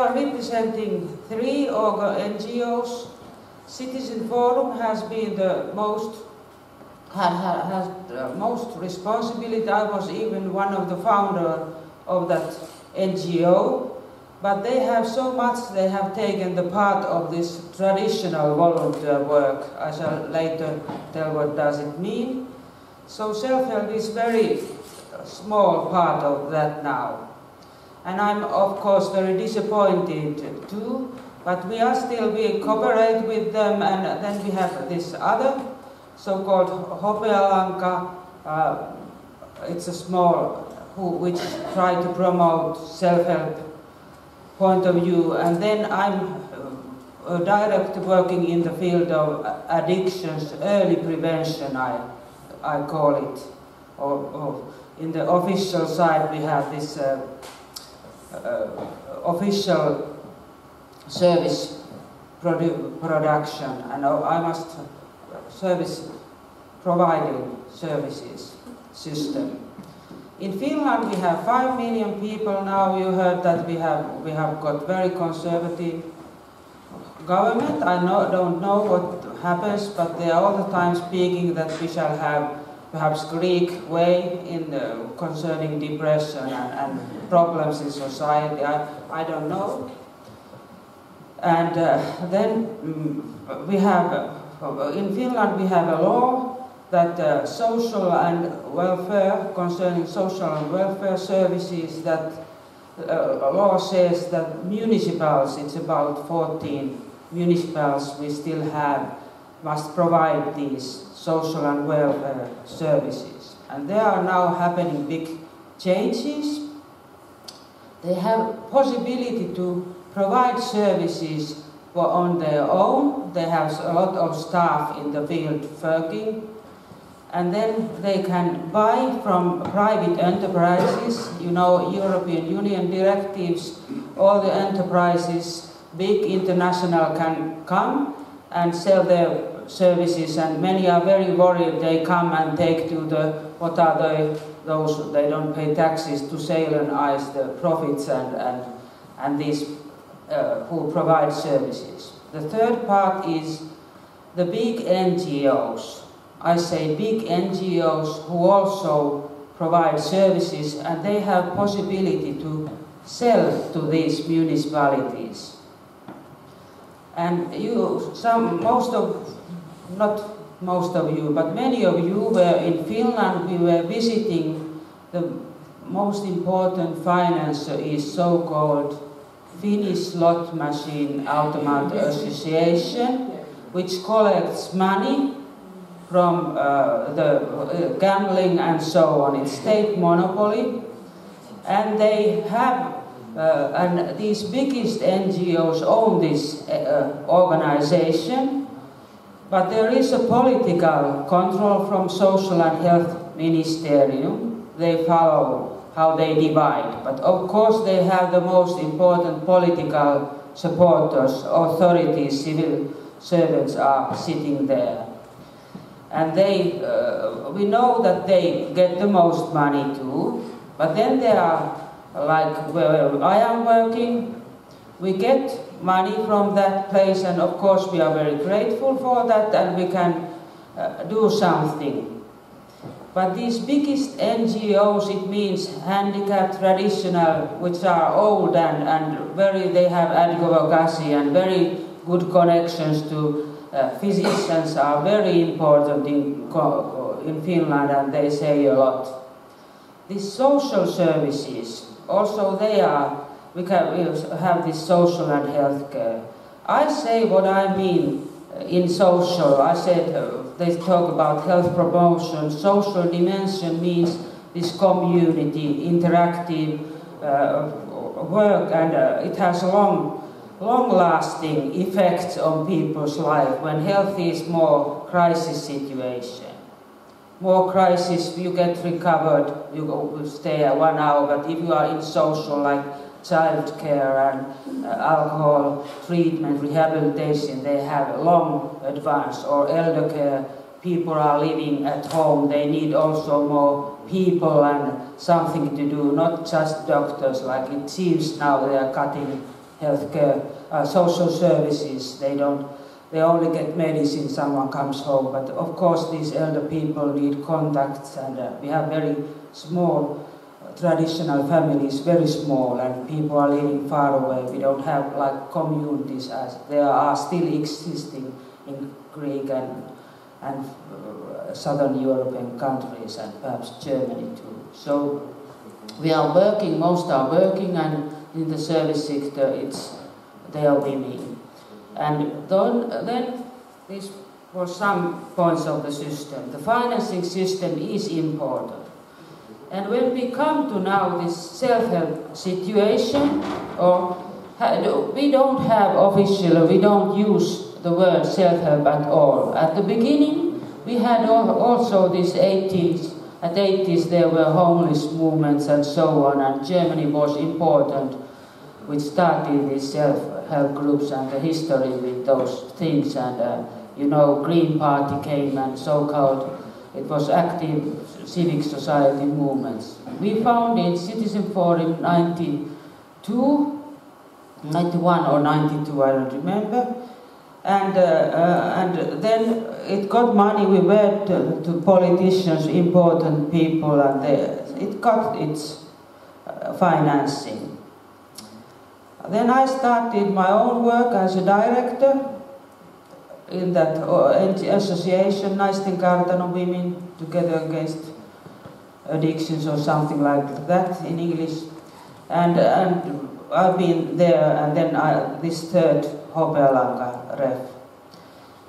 are representing 3 NGOs. Citizen Forum has been the most responsibility. I was even one of the founders of that NGO. But they have so much, they have taken the part of this traditional volunteer work. I shall later tell what does it mean. So self-help is very small part of that now. And I'm of course very disappointed too, but we cooperate with them, and then we have this other so-called Hopealanka. It's a small, which try to promote self-help point of view, and then I'm a director working in the field of addictions, early prevention I call it. Or in the official side we have this official service production, and I must service providing services system. In Finland we have 5 million people now. You heard that we have got very conservative government. I don't know what happens, but they are all the time speaking that we shall have perhaps Greek way concerning depression and problems in society. I don't know. And then we have in Finland we have a law that social and welfare, concerning social and welfare services, that law says that municipals, it's about 14 municipals we still have, must provide these social and welfare services. And there are now happening big changes. They have possibility to provide services on their own. They have a lot of staff in the field working. And then they can buy from private enterprises, you know, European Union directives, all the enterprises, big international can come and sell their services, and many are very worried. They come and take to those, they don't pay taxes to sailorize the profits and these who provide services. The third part is the big NGOs. I say big NGOs who also provide services, and they have possibility to sell to these municipalities. And not most of you, but many of you were in Finland. We were visiting the most important financer is so-called Finnish Slot Machine Automat Association, which collects money from the gambling and so on. It's state monopoly, and they have and these biggest NGOs own this organization, but there is a political control from Social and Health Ministerium. They follow how they divide, but of course they have the most important political supporters, authorities, civil servants are sitting there. And we know that they get the most money too, but then there are, like where I am working, we get money from that place, and of course we are very grateful for that, and we can do something. But these biggest NGOs, it means handicapped, traditional, which are old and they have advocacy and very good connections to physicians are very important in Finland, and they say a lot. These social services, also we have this social and health care. I say what I mean in social. I said they talk about health promotion. Social dimension means this community, interactive work, and it has long-lasting effects on people's life. When health is more crisis situation, more crisis, you get recovered, you will stay 1 hour, but if you are in social, like child care and alcohol treatment, rehabilitation, they have long advance, or elder care, people are living at home, they need also more people and something to do, not just doctors, like it seems now they are cutting healthcare, social services. They only get medicine, someone comes home. But of course these elder people need contacts, and we have very small traditional families, very small, and people are living far away. We don't have like communities as they are still existing in Greek and southern European countries, and perhaps Germany too. So we are working, most are working, and in the service sector they are women. And then this was some points of the system. The financing system is important. And when we come to now this self-help situation, or we don't have official, we don't use the word self-help at all. At the beginning, we had also this 80s. At 80s there were homeless movements and so on, and Germany was important, which started these self-help groups and the history with those things. And you know, Green Party came and so-called, it was active civic society movements. We founded Citizen Forum 92, 91 or 92, I don't remember. And then it got money. We went to politicians, important people, and it got its financing. Then I started my own work as a director in that association, Naisten Kartanon Women Together Against Addictions or something like that in English. And I've been there, and then this third Hopealanka ref.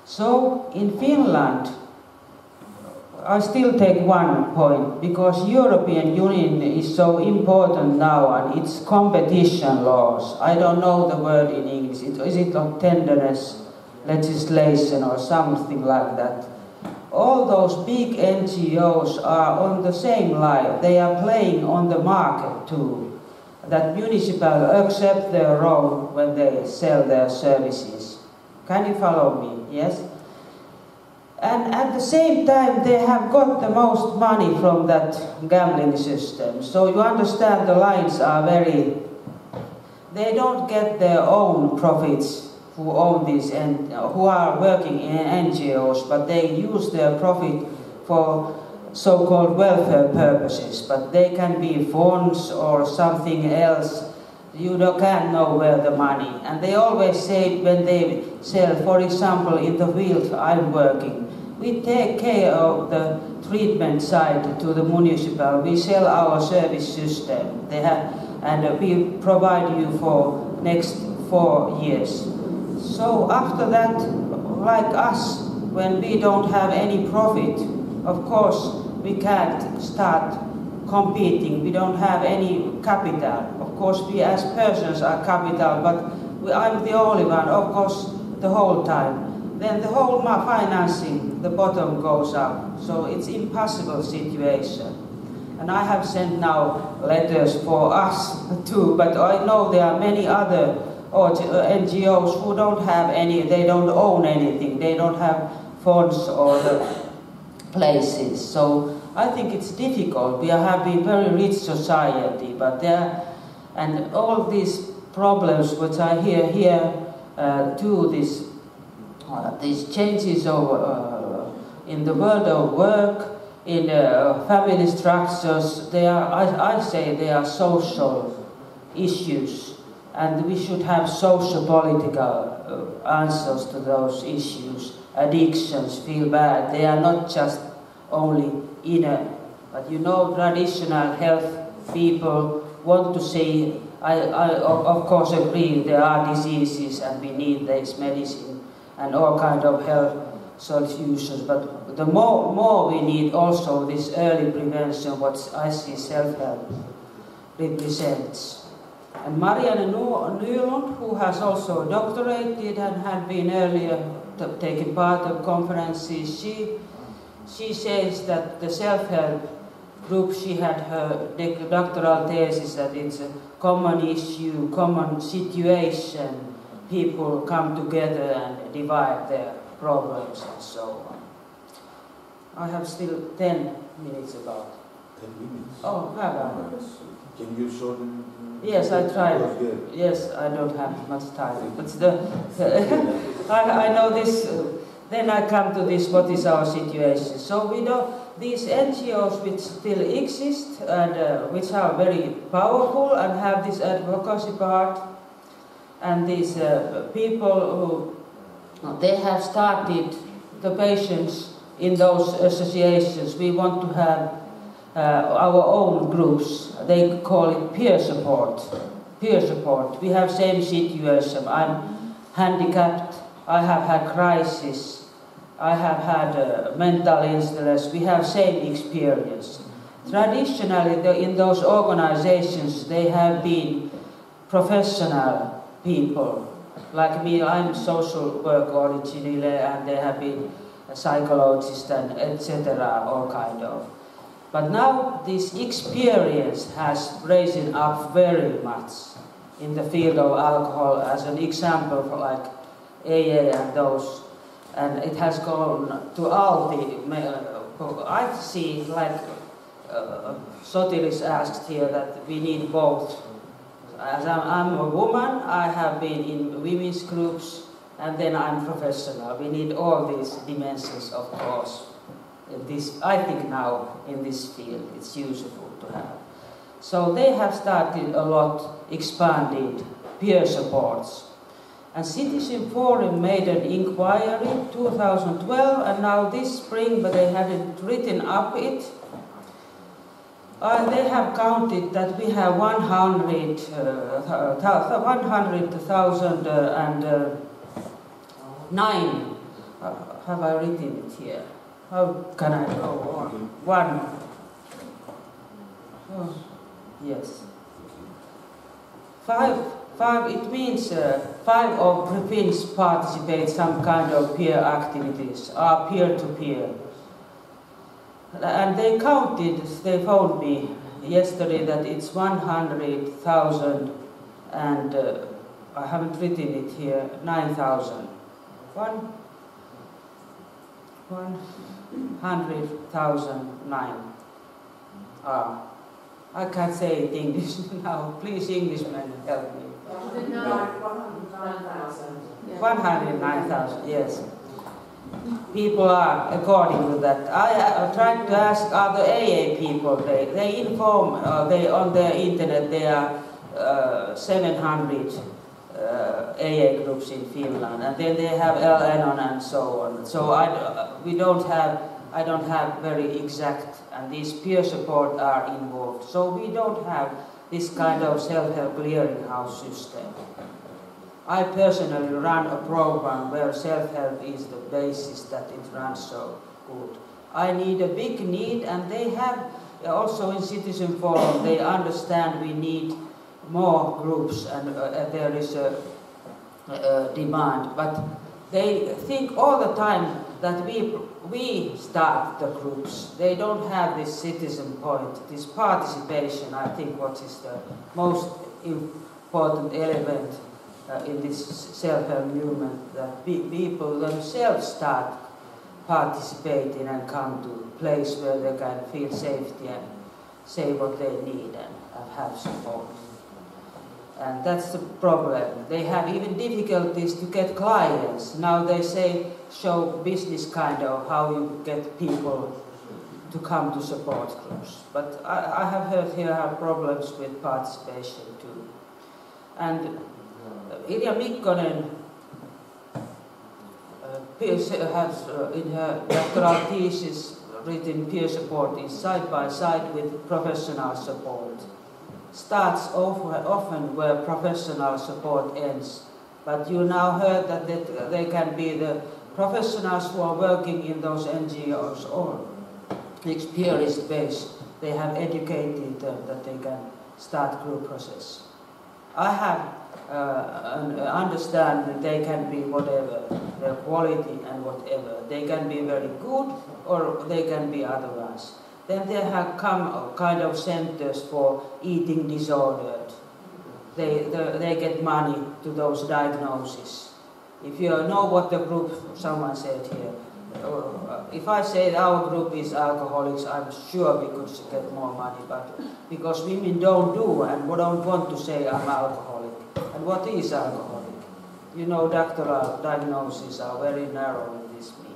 So in Finland, I still take one point, because European Union is so important now, and it's competition laws. I don't know the word in English. Is it on tenderness legislation or something like that? All those big NGOs are on the same line. They are playing on the market too. That municipal accept their role when they sell their services. Can you follow me? Yes? And at the same time, they have got the most money from that gambling system. So you understand the lines are very... They don't get their own profits who own these and who are working in NGOs, but they use their profit for so-called welfare purposes. But they can be funds or something else. You can't know where the money. And they always say when they sell, for example, in the field I'm working, we take care of the treatment side to the municipal. We sell our service system. And we provide you for next 4 years. So after that, like us, when we don't have any profit, of course we can't start competing. We don't have any capital. Of course we as persons are capital, but I'm the only one, of course, the whole time. Then the whole financing, the bottom goes up. So it's impossible situation. And I have sent now letters for us too, but I know there are many other NGOs who don't have any, they don't own anything, they don't have funds or the places. So I think it's difficult. We have a very rich society, but and all these problems which I hear here too, these changes in the world of work, in family structures, I say they are social issues, and we should have social political answers to those issues. Addictions, feel bad, they are not just only inner, but you know, traditional health people want to say, I of course agree there are diseases and we need this medicine and all kind of health solutions, but the more we need also this early prevention, what I see self-help represents. And Marianne Nylund, who has also doctorated and had been earlier taking part of conferences, she says that the self-help group, she had her doctoral thesis that it's a common issue, common situation, people come together and divide their problems and so on. I have still 10 minutes about. 10 minutes. Oh, have I? Can you shorten? Yes, I tried. Yes, I don't have much time. But I know this. Then I come to this. What is our situation? So we know these NGOs which still exist and which are very powerful and have this advocacy part, and these people who they have started the patients in those associations. We want to have our own groups. They call it peer support. Peer support. We have same situation. I'm handicapped. I have had crisis. I have had mental illness. We have same experience. Traditionally, in those organizations, they have been professional people. Like me, I'm social work originally, and they have been psychologists and etc. all kind of. But now this experience has risen up very much in the field of alcohol, as an example for like AA and those, and it has gone to all the. I see like Sotiris asked here that we need both. As I'm a woman, I have been in women's groups, and then I'm professional. We need all these dimensions, of course. This, I think now in this field it's useful to have. So they have started a lot, expanded peer supports. And Citizen Forum made an inquiry in 2012, and now this spring, but they haven't written up it. They have counted that we have 100,009. Have I written it here? How can I go on? One. Oh, yes. Five. It means 5 of provinces participate some kind of peer activities, are peer-to-peer. And they counted. They phoned me yesterday that it's 100,000, and I haven't written it here. 9,000. 100,009. I can't say it in English now. Please, Englishmen, help me. 109,000, yes. People are according to that. I tried to ask other AA people. They inform. On their internet there are 700 AA groups in Finland, and then they have Helena and so on. So I don't have very exact, and these peer support are involved. So we don't have this kind of self-help clearinghouse system. I personally run a program where self-help is the basis that it runs so good. I need a big need, and they have also in Citizen Forum, they understand we need more groups, and there is a demand, but they think all the time that we start the groups. They don't have this citizen point, this participation. I think what is the most important element in this self-help movement, that people themselves start participating and come to a place where they can feel safety and say what they need and have support. And that's the problem. They have even difficulties to get clients. Now they show business kind of how you get people to come to support groups. But I have heard here have problems with participation too. And Irja Mikkonen has in her doctoral thesis written peer support is side by side with professional support. Starts often where professional support ends. But you now heard that they can be the professionals who are working in those NGOs or experience-based. They have educated them that they can start group process. I have understand that they can be whatever, their quality and whatever. They can be very good or they can be otherwise. Then there have come kind of centers for eating disordered. They get money to those diagnoses. If you know what the group, someone said here, if I say our group is alcoholics, I'm sure we could get more money, but because women don't do and don't want to say I'm alcoholic. And what is alcoholic? You know, doctoral diagnoses are very narrow in this meaning.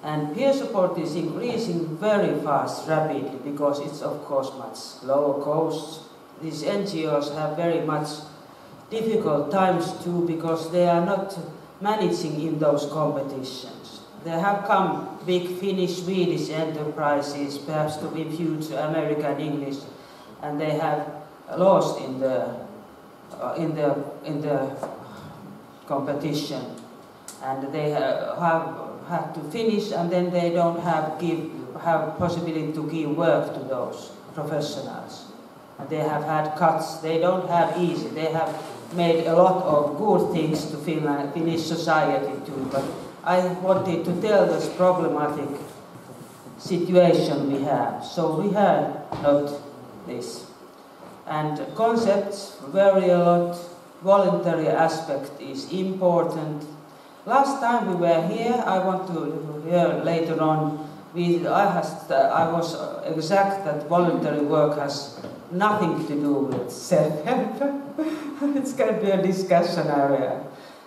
And peer support is increasing very fast, rapidly, because it's of course much lower costs. These NGOs have very much difficult times too, because they are not managing in those competitions. There have come big Finnish, Swedish enterprises, perhaps to infuse American English, and they have lost in the competition, and they have had to finish, and then they don't have possibility to give work to those professionals. And they have had cuts. They don't have easy. They have made a lot of good things to Finnish society too, but I wanted to tell this problematic situation we have. So we have not this. And concepts vary a lot. Voluntary aspect is important. Last time we were here, I want to hear later on, I was exact that voluntary work has nothing to do with self-help. It's going to be a discussion area.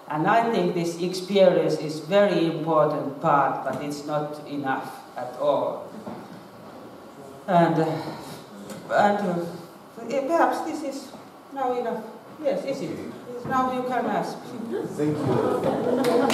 And I think this experience is very important part, but it's not enough at all. And perhaps this is now enough. Yes, is it? Now you can ask. Thank you.